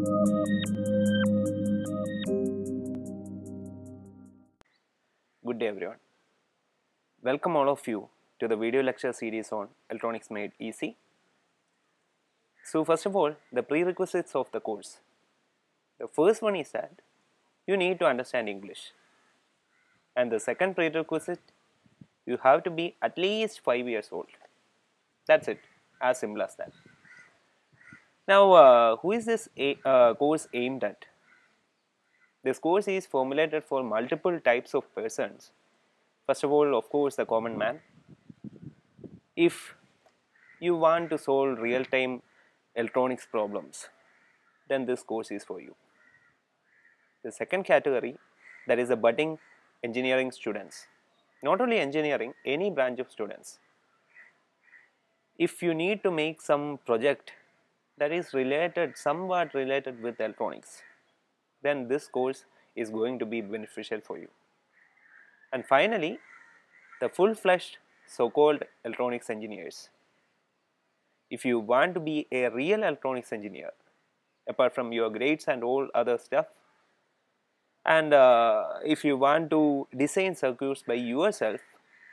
Good day everyone. Welcome all of you to the video lecture series on electronics made easy. So first of all, the prerequisites of the course. The first one is that you need to understand English. And the second prerequisite, you have to be at least 5 years old. That's it, as simple as that. Now, who is this course aimed at? This course is formulated for multiple types of persons. First of all, of course, the common man. If you want to solve real-time electronics problems, then this course is for you. The second category, that is the budding engineering students. Not only engineering, any branch of students. If you need to make some project that is somewhat related with electronics, then this course is going to be beneficial for you. And finally, the full-fledged so-called electronics engineers. If you want to be a real electronics engineer, apart from your grades and all other stuff, and if you want to design circuits by yourself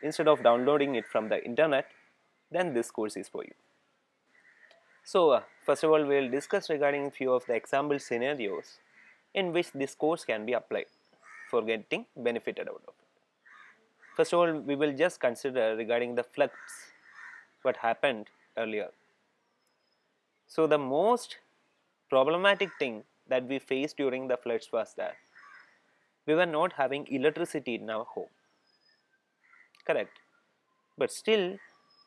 instead of downloading it from the internet, then this course is for you. So first of all, we will discuss regarding a few of the example scenarios in which this course can be applied for getting benefited out of it. First of all, we will just consider regarding the floods, what happened earlier. So the most problematic thing that we faced during the floods was that we were not having electricity in our home, correct? But still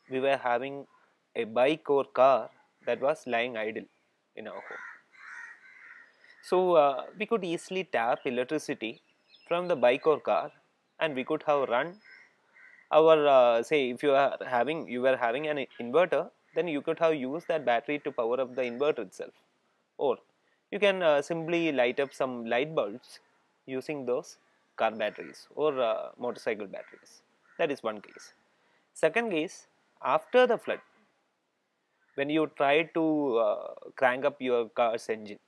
we were having a bike or car that was lying idle in our home. So we could easily tap electricity from the bike or car, and we could have run our say if you were having an inverter, then you could have used that battery to power up the inverter itself, or you can simply light up some light bulbs using those car batteries or motorcycle batteries. That is one case. Second case, after the flood, when you try to crank up your car's engine,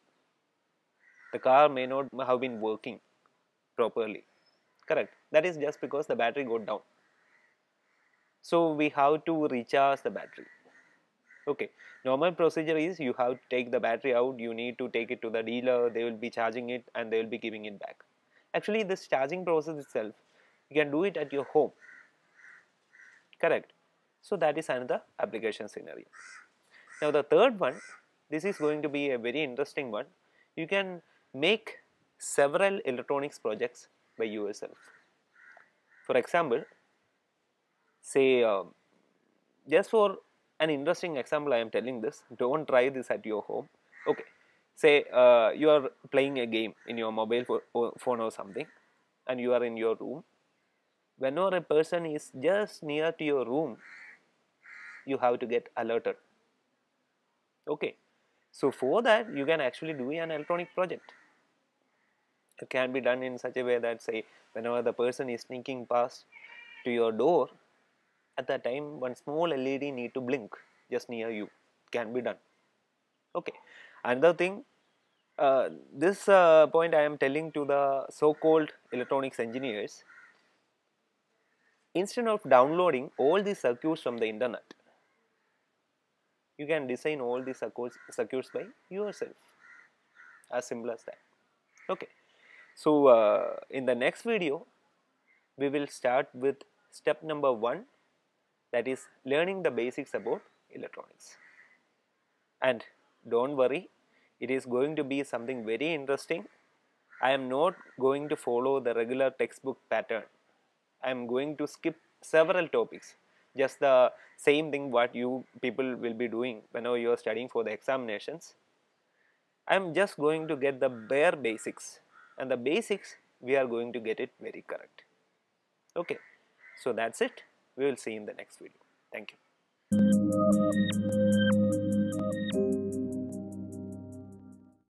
the car may not have been working properly, correct? That is just because the battery got down. So we have to recharge the battery. Okay, normal procedure is you have to take the battery out, you need to take it to the dealer, they will be charging it and they will be giving it back. Actually, this charging process itself, you can do it at your home, correct? So that is another application scenario. Now the third one, this is going to be a very interesting one. You can make several electronics projects by yourself. For example, say just for an interesting example I am telling this, don't try this at your home. Okay, say you are playing a game in your mobile phone or something, and you are in your room. Whenever a person is just near to your room, you have to get alerted. Okay, so for that you can actually do an electronic project. It can be done in such a way that, say, whenever the person is sneaking past to your door, at that time one small LED need to blink just near you. It can be done. Okay, another thing, this point I am telling to the so-called electronics engineers. Instead of downloading all these circuits from the internet, you can design all these circuits by yourself, as simple as that. Okay, so in the next video we will start with step number 1, that is learning the basics about electronics. And don't worry, it is going to be something very interesting. I am not going to follow the regular textbook pattern. I am going to skip several topics, just the same thing what you people will be doing whenever you are studying for the examinations. I am just going to get the bare basics, and the basics we are going to get it very correct. Okay, so that's it. We will see in the next video. Thank you.